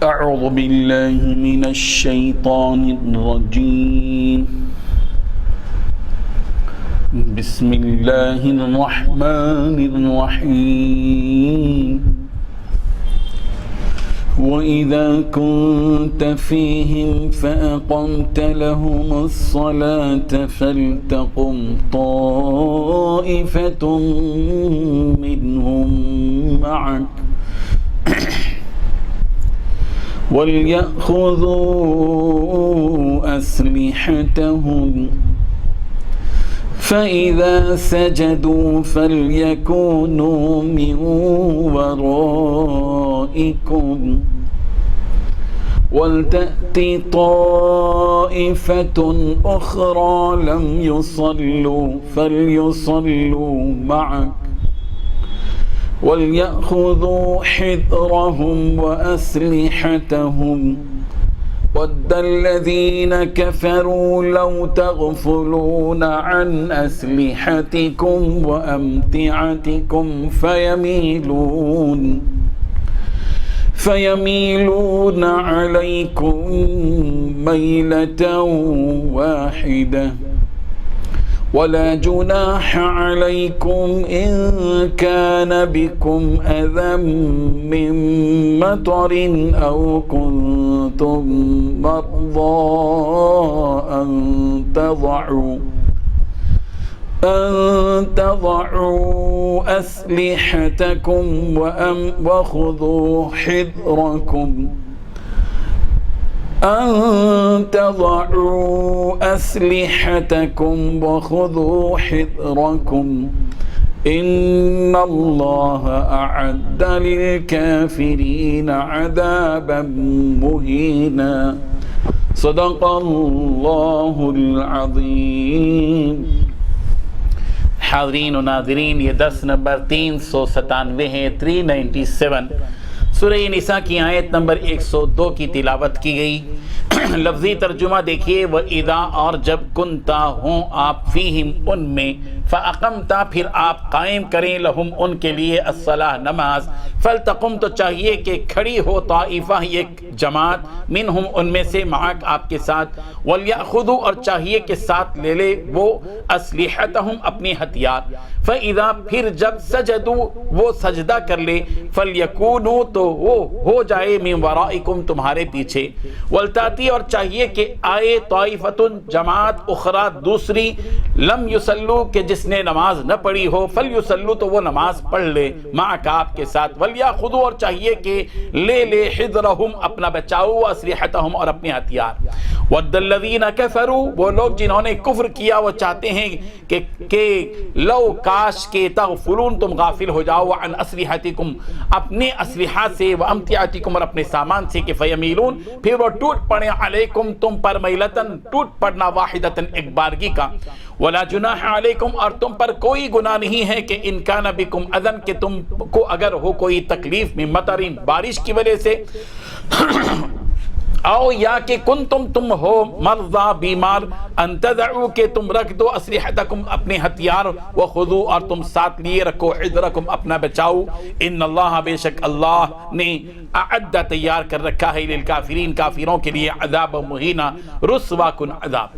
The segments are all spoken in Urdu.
اعوذ باللہ من الشیطان الرجیم بسم اللہ الرحمن الرحیم وَإِذَا كُنْتَ فِيهِمْ فَأَقَمْتَ لَهُمُ الصَّلَاةَ فَلْتَقُمْ طَائِفَةٌ مِّنْهُمْ مَعَكَ وَلْيَأْخُذُوا أَسْلِحَتَهُمْ فَإِذَا سَجَدُوا فَلْيَكُونُوا مِنْ وَرَائِكُمْ وَلْتَأْتِ طَائِفَةٌ أُخْرَى لَمْ يُصَلُّوا فَلْيُصَلُّوا مَعَكَ وَلْيَأْخُذُوا حِذْرَهُمْ وَأَسْلِحَتَهُمْ وَدَّ الَّذِينَ كَفَرُوا لَوْ تَغْفُلُونَ عَنْ أَسْلِحَتِكُمْ وَأَمْتِعَتِكُمْ فَيَمِيلُونَ عَلَيْكُمْ مَيْلَةً وَاحِدَةً ولا جناح عليكم إن كان بكم أذى من مطر أو كنتم مرضى أن تضعوا أسلحتكم وخذوا حذركم أن تضعوا أسلحتكم وخذوا حذركم إن الله أعد للكافرين عذابا مهينا صدق الله العظيم۔ حاضرین و ناظرین، یہ درس نمبر 397 ہے، 397 سورہ نساء کی آیت نمبر 102 کی تلاوت کی گئی۔ لفظی ترجمہ دیکھیے، وَإِذَا، اور جب کنتا ہوں آپ، فیہم ان میں، فَأَقَمْتَ پھر آپ قائم کریں، لہم ان کے لیے، الصلاۃ نماز، فَلْتَقُمْ تو چاہیے کہ کھڑی ہو، طائفہ ایک جماعت، منہم ان میں سے، معاک آپ کے ساتھ، وَلْيَأْخُذُوا اور چاہیے کہ ساتھ لے لے وہ، اسلحتہم اپنی ہتھیار، فَإِذَا پھر جب سجدوا وہ سجدہ کر لے، فَلْيَكُونُوا تو وہ ہو جائے، مِن وَرَائِكُمْ تمہارے پیچھے، وَلْتَأْتِي اور چاہیے کہ آئے، طائفتٌ جماعت، اخرى دوسری، لم یصلوا کہ جس نے نماز نہ پڑھی ہو، فلیصلوا تو وہ نماز پڑھ لے، معک آپ کے ساتھ، ولیاخذوا اور چاہیے کہ لے لے، حذرہم اپنا بچاؤ، اسلحتہم اور اپنے ہتھیار، ود الذین کفروا وہ لوگ جنہوں نے کفر کیا وہ چاہتے ہیں کہ لو کاش کے تغفلون تم غافل ہو جاؤ، عن اسلحتکم اپنے اسلحہ سے، وامتعتکم اور اپنے سامان سے، کہ فیمیلون پھر وہ ٹوٹ پڑے، علیکم تم پر، میلتن ٹوٹ پڑنا، واحدتن ایک بارگی کا، ولا جناح علیکم اور تم پر کوئی گناہ نہیں ہے، کہ ان کان بکم اذن کہ تم کو اگر ہو کوئی تکلیف، من مطرین بارش کی وجہ سے، او یا کہ تم ہو مرضا بیمار، ان تدعو کہ تم رکھ دو، اسلحتکم اپنے ہتھیار، وخذو اور تم ساتھ لیے رکھو، حذرکم اپنا بچاؤ، ان اللہ بے شک اللہ نے اعد تیار کر رکھا ہے، للکافرین کافروں کے لیے، عذاب مہینہ رسوا کن عذاب۔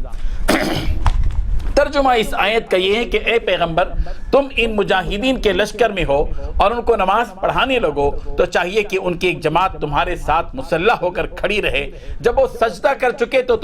ترجمہ اس آیت کا یہ ہے کہ اے پیغمبر تم ان مجاہدین کے لشکر میں ہو اور ان کو نماز پڑھانے لگو تو چاہیے کہ ان کی ایک جماعت تمہارے ساتھ مسلح ہو کر کھڑی رہے، جب وہ سجدہ کر چکے تو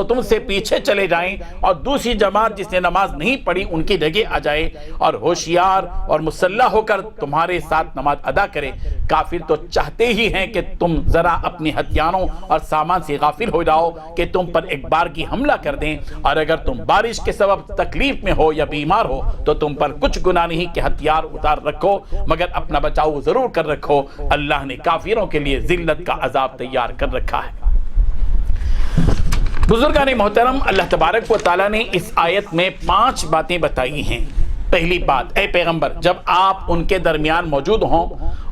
تم سے پیچھے چلے جائیں اور دوسری جماعت جس نے نماز نہیں پڑھی ان کی جگہ آ جائے اور ہوشیار اور مسلح ہو کر تمہارے ساتھ نماز ادا کرے۔ کافر تو چاہتے ہی ہیں کہ تم ذرا اپنے ہتھیاروں اور سامان سے غافل ہو جاؤ کہ تم پر ایک بار کی حملہ کر دیں، اور اگر تم بارش کے سبب تکلیف میں ہو یا بیمار ہو تو تم پر کچھ گناہ نہیں کہ ہتھیار اتار رکھو، مگر اپنا بچاؤ ضرور کر رکھو، اللہ نے کافروں کے لیے ذلت کا عذاب تیار کر رکھا ہے۔ بزرگان محترم، اللہ تبارک و تعالیٰ نے اس آیت میں 5 باتیں بتائی ہیں۔ پہلی بات، اے پیغمبر جب آپ ان کے درمیان موجود ہوں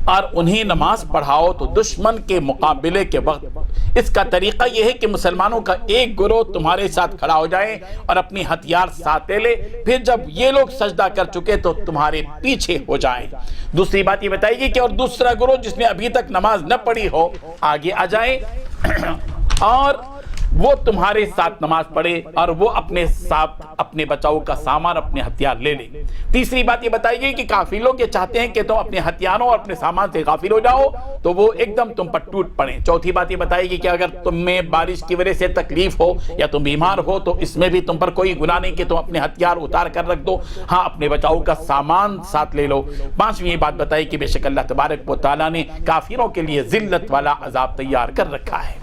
اور انہیں نماز پڑھاؤ تو دشمن کے مقابلے کے وقت اس کا طریقہ یہ ہے کہ مسلمانوں کا ایک گروہ تمہارے ساتھ کھڑا ہو جائے اور اپنی ہتھیار ساتھ لے لے، پھر جب یہ لوگ سجدہ کر چکے تو تمہارے پیچھے ہو جائیں۔ دوسری بات یہ بتائے گی کہ اور دوسرا گروہ جس نے ابھی تک نماز نہ پڑھی ہو آگے آ جائے اور وہ تمہارے ساتھ نماز پڑھے اور وہ اپنے ساتھ اپنے بچاؤ کا سامان اپنے ہتھیار لے لے۔ تیسری بات یہ بتائی گئی کہ کافی لوگ یہ چاہتے ہیں کہ تم اپنے ہتھیاروں اور اپنے سامان سے غافل ہو جاؤ تو وہ ایک دم تم پر ٹوٹ پڑیں۔ چوتھی بات یہ بتائی گئی کہ اگر تم میں بارش کی وجہ سے تکلیف ہو یا تم بیمار ہو تو اس میں بھی تم پر کوئی گناہ نہیں کہ تم اپنے ہتھیار اتار کر رکھ دو، ہاں اپنے بچاؤ کا سامان ساتھ لے لو۔ پانچویں یہ بات بتائی کہ بے شک اللہ تبارک و تعالیٰ نے کافروں کے لیے ذلت والا عذاب تیار کر رکھا ہے۔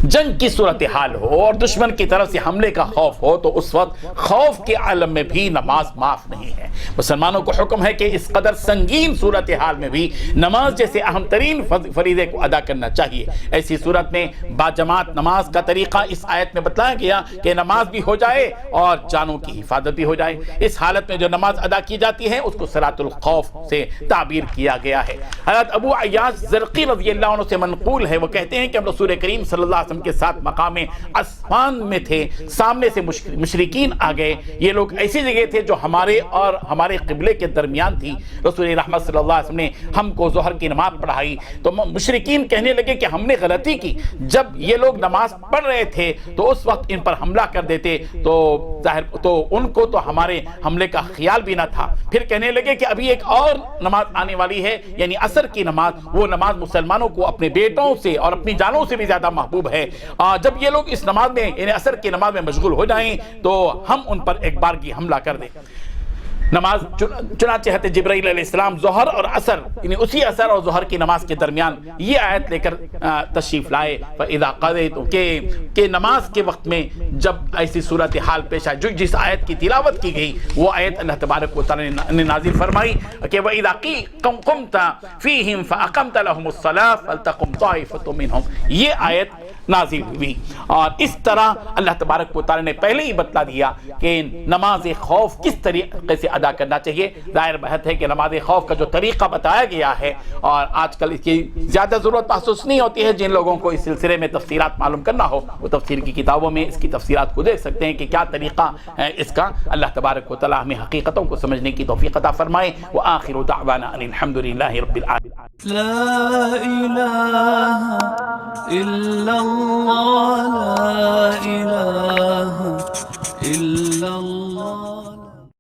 جنگ کی صورتحال ہو اور دشمن کی طرف سے حملے کا خوف ہو تو اس وقت خوف کے عالم میں بھی نماز معاف نہیں ہے۔ مسلمانوں کو حکم ہے کہ اس قدر سنگین صورتحال میں بھی نماز جیسے اہم ترین فریضے کو ادا کرنا چاہیے۔ ایسی صورت میں باجماعت نماز کا طریقہ اس آیت میں بتلایا گیا کہ نماز بھی ہو جائے اور جانوں کی حفاظت بھی ہو جائے۔ اس حالت میں جو نماز ادا کی جاتی ہے اس کو صلاۃ الخوف سے تعبیر کیا گیا ہے۔ حضرت ابو عیاض زرقی رضی اللہ عنہ سے منقول ہے، وہ کہتے ہیں کہ ہم رسول کریم صلی اللہ علیہ وسلم کے ساتھ مقام اسفان میں تھے، سامنے سے مشرکین آ گئے۔ یہ لوگ ایسی جگہ تھے جو ہمارے اور ہمارے قبلے کے درمیان تھی۔ رسول رحمت صلی اللہ علیہ وسلم نے ہم کو ظہر کی نماز پڑھائی تو مشرکین کہنے لگے کہ ہم نے غلطی کی، جب یہ لوگ نماز پڑھ رہے تھے تو اس وقت ان پر حملہ کر دیتے تو ان کو تو ہمارے حملے کا خیال بھی نہ تھا۔ پھر کہنے لگے کہ ابھی ایک اور نماز آنے والی ہے، یعنی عصر کی نماز، وہ نماز مسلمانوں کو اپنے بیٹوں سے اور اپنی جانوں سے بھی زیادہ محبوب ہے۔ جب یہ لوگ اس نماز میں یعنی عصر کی نماز میں مشغول ہو جائیں تو ہم ان پر ایک بار کی حملہ کر دیں۔ نماز چنانچہ حضرت جبرائیل علیہ السلام ظہر اور عصر یعنی اسی عصر اور ظہر کی نماز کے درمیان یہ آیت لے کر تشریف لائے فَإِذَا قَضَيْتُمْ کہ نماز کے وقت میں جب ایسی صورتحال پیش آئے، جو جس آیت کی تلاوت کی گئی وہ آیت اللہ تبارک و تعالی نے نازل فرمائی کہ وَإِذَا قُمْتَ فِيهِمْ فَأَقَمْتَ لَهُمُ الصَّلَاةَ فَلْتَقُمْ طَائِفَةٌ مِّنْهُمْ، یہ آیت نازل ہوئی۔ اور اس طرح اللہ تبارک و تعالی نے پہلے ہی بتلا دیا کہ نماز خوف کس طریقے سے ادا کرنا چاہیے۔ ظاہر بات ہے کہ نماز خوف کا جو طریقہ بتایا گیا ہے اور آج کل اس کی زیادہ ضرورت محسوس نہیں ہوتی ہے، جن لوگوں کو اس سلسلے میں تفصیلات معلوم کرنا ہو وہ تفسیر کی کتابوں میں اس کی تفصیلات کو دیکھ سکتے ہیں کہ کیا طریقہ ہے اس کا۔ اللہ تبارک و تعالی ہمیں حقیقتوں کو سمجھنے کی توفیق عطا فرمائے۔ وآخر دعوانا ان الحمد للہ رب العالمین۔ لا الہ الا اللہ، لا الہ